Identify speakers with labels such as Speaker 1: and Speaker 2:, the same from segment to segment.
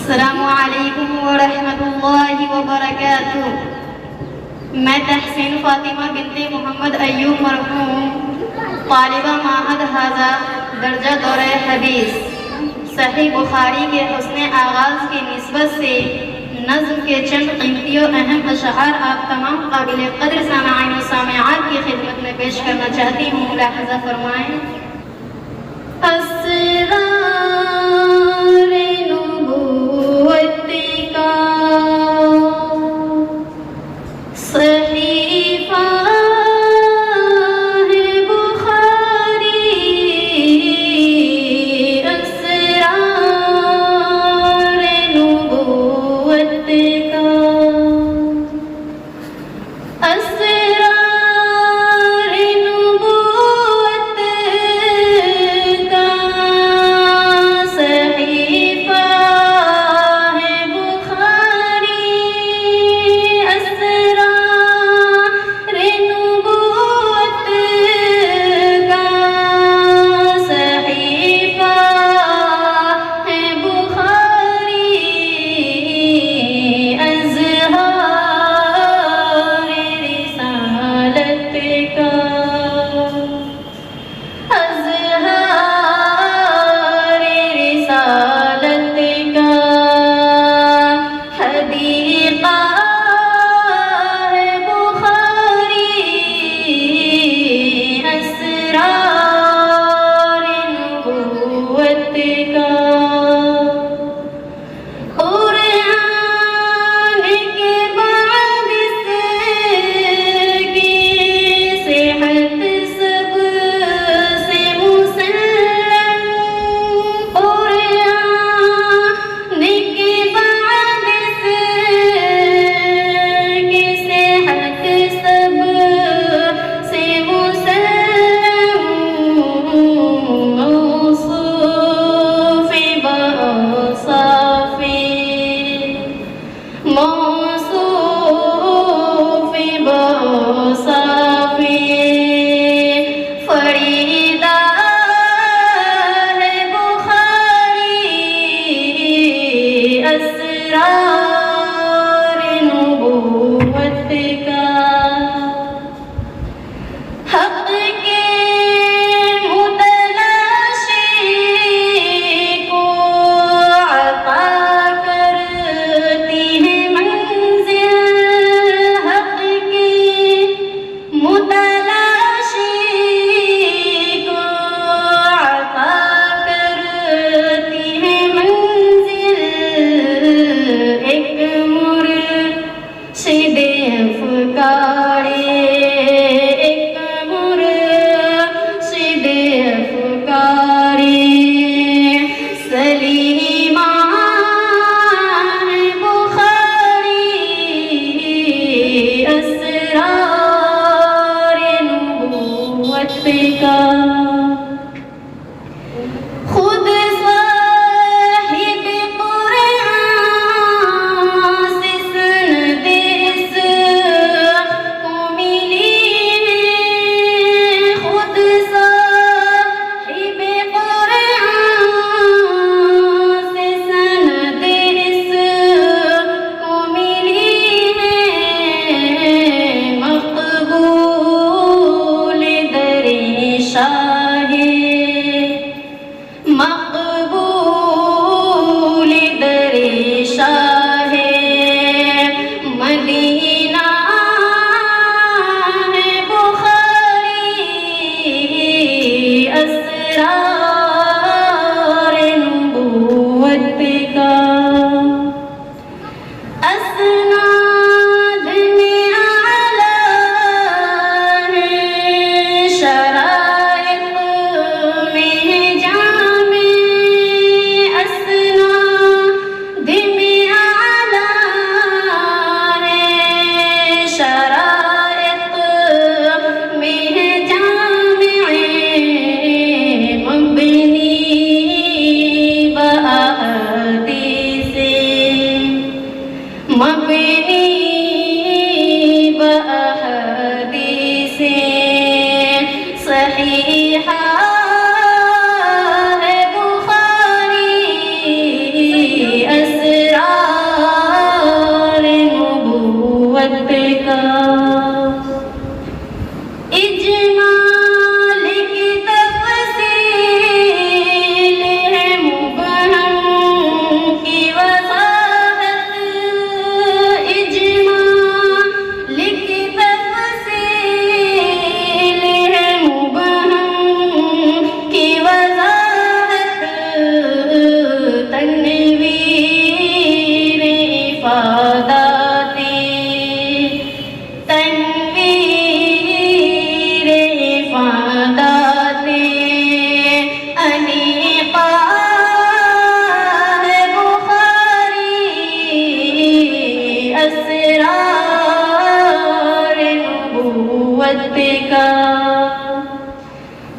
Speaker 1: السلام علیکم ورحمۃ اللہ وبرکاتہ۔ میں تحسین فاطمہ بنت محمد ایوب مرحوم، طالبہ معہد حاضہ، درجہ دورہ حدیث، صحیح بخاری کے حسن آغاز کی نسبت سے نظم کے چند قیمتی و اہم اشعار آپ تمام قابل قدر سامعین و سامعات کی خدمت میں پیش کرنا چاہتی ہوں، ملاحظہ فرمائیں۔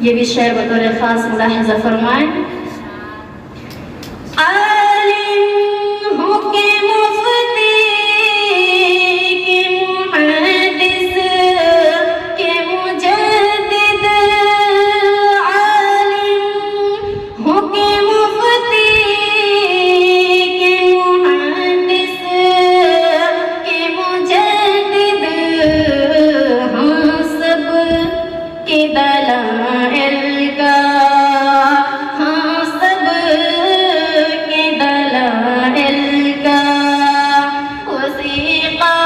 Speaker 1: یہ بھی شعر بطور خاص ملاحظہ فرمائیں. عالم ہو کے مفتی کے محدث کے مجدد، عالم ہو کے مفتی کے محدث کے مجدد، ہم سب کے دلائل کا، ہم سب کے دلائل کا وثیقہ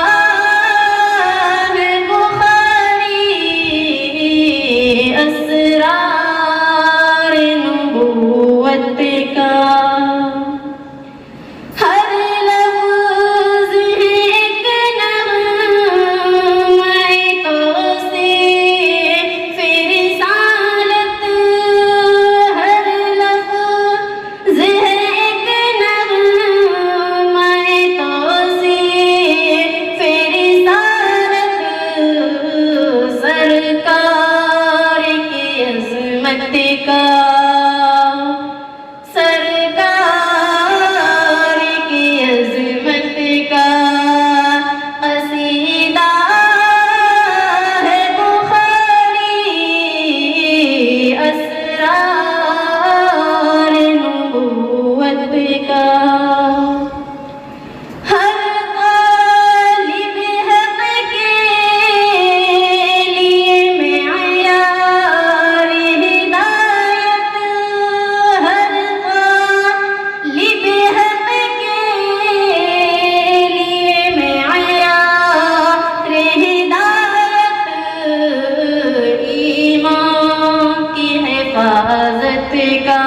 Speaker 1: ہے بخاری، اسرار نبوت کا. ہر لفظ ہے ایک نغمہ توصیف رسالت، ہر لفظ ہے ایک نغمہ توصیف رسالت، سرکار کی عظمت کا، سرکار کی عظمت کا قصیدہ ہے بخاری، اسرار نبوت کا. ہر طالب حق کے لیے معیار ہدایت، ہر طالب حق کے لیے معیار ہدایت، ایمان کی حفاظت کا،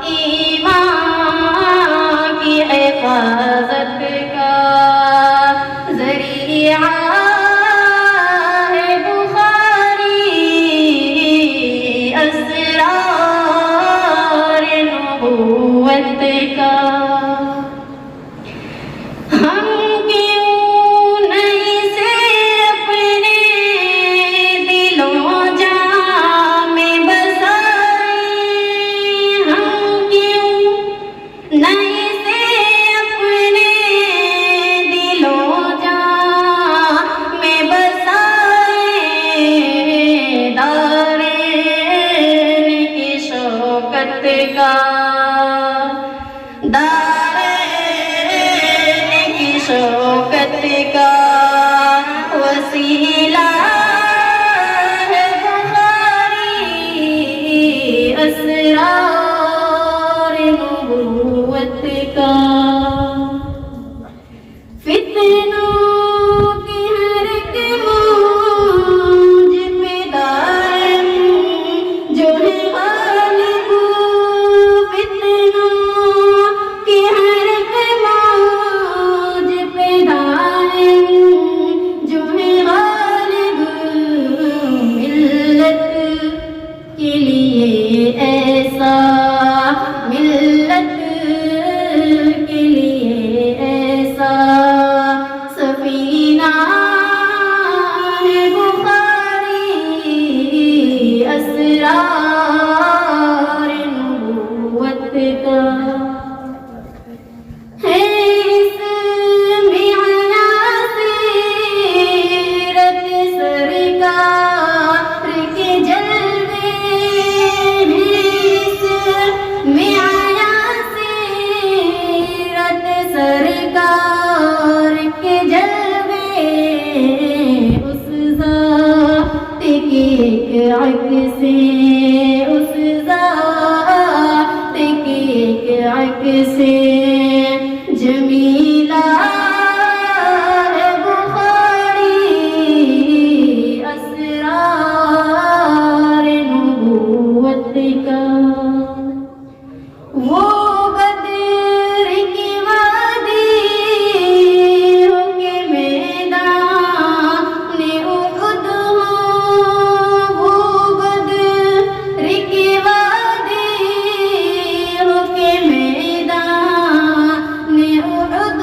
Speaker 1: ایمان کی حفاظت کا ذریعہ ہے بخاری، اسرار نبوت کا. ہم کیوں نہیں سے اپنے دلوں جاں میں بسائیں، ہم کیوں نہیں سے اپنے دلوں جاں میں بسائیں، دارین کی شوکت کا، دارین کی شوکت کا وسیلہ ہے بخاری، اسرار نبوت کا. فتنوں کی ہر ایک موج پہ دائم جو ہے غالب، فتنوں کی ہر ایک موج پہ دائم جو ہے غالب، ملت کے لیے ایسا، ملت کے لیے ایسا سفینہ ہے بخاری، اسرار نبوت کا. ہے اس میں سیرت سرکار کے جلوے، ہے اس میں سیرت سرکار کے جلوے، اس ذات کی ایک عکس، اس ذات کی ایک عکس جمیلہ ہے بخاری، اسرار نبوت کا. وہ بدر کی وادی ہو کے میدان احد ہو، وہ بدر کی وادی ہو کے میدان احد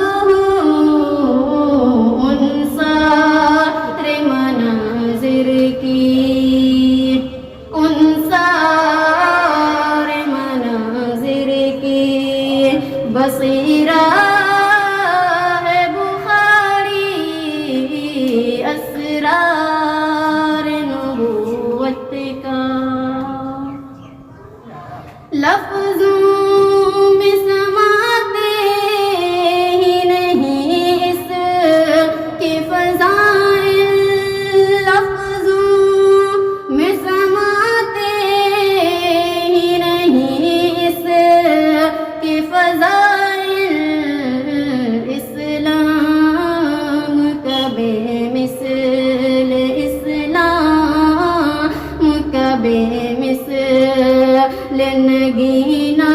Speaker 1: سیرہ ہے بخاری اسرار نبوت کا، لفظوں میں سماتے ہی نہیں اس کے فضائل، لفظوں میں سماتے ہی نہیں اس کے فضائل، اسلام کا بے مثل، اسلام کا بے مثل نگینا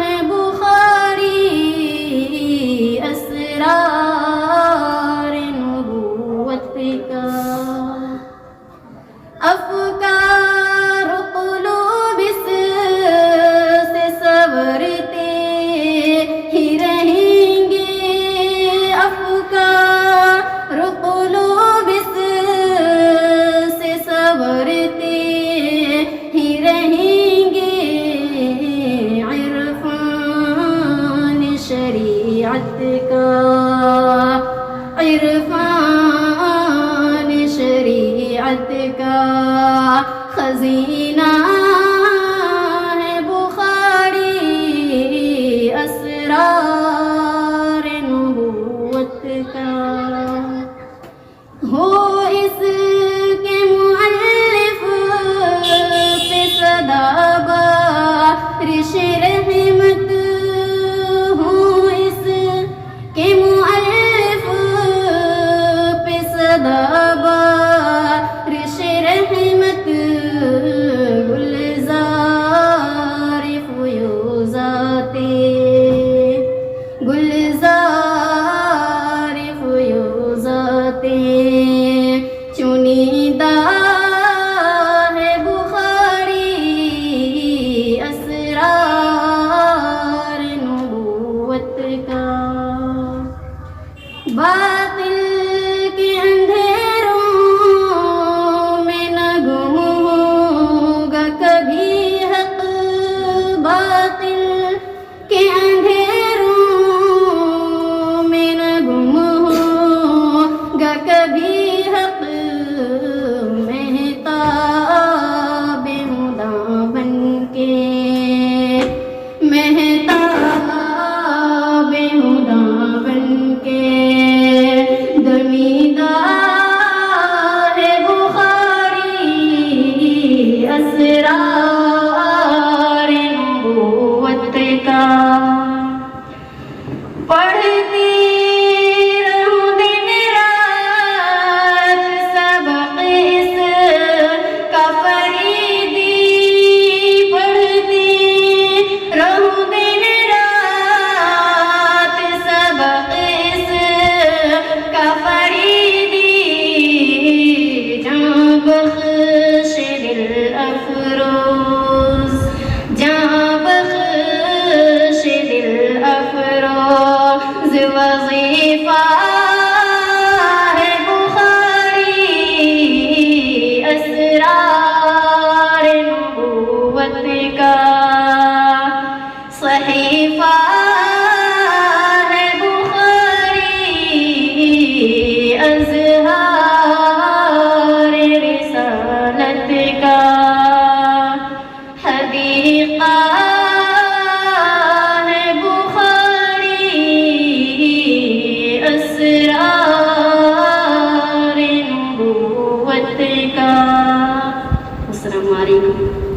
Speaker 1: ہے بخاری اسرار نبوت کا، افکار قلوب اس سے سنورتے ہی رہیں گے، افکار قلوب اس سے سنورتے ہی رہیں گے، عرفان شریعت کا، عرفان شریعت کا خزینہ ہے بخاری اسرار نبوت کا، ہو اس کے مؤلف پہ صدا بارش رحمت، ہو اس کے مؤلف پہ صدا بارش رحمت، گلزار فیوزات، گلزار فیوزات چنیدہ ہے بخاری اسرار نبوت کا، باطل کے اندھیروں میں نہ گم ہوگا کبھی حق، باطل کے اندھیروں میں نہ گم ہوگا کبھی حق، مہتاب مداں بن کے، مہتاب مداں بن کے دمیدہ ہے بخاری اسرار نبوت کا، پڑھتی رہوں دن رات سبق اس کا فریدی، پڑھتی رہوں دن رات سبق اس کا فریدی، جاں بخش دل افروز، جاں بخش دل افروز وظیفہ ہے بخاری اسرار نبوت کا، صحیفہ ہے بخاری اظہار رسالت کا، حدیقہ ہے بخاری اسرار نبوت کا۔ السلام علیکم۔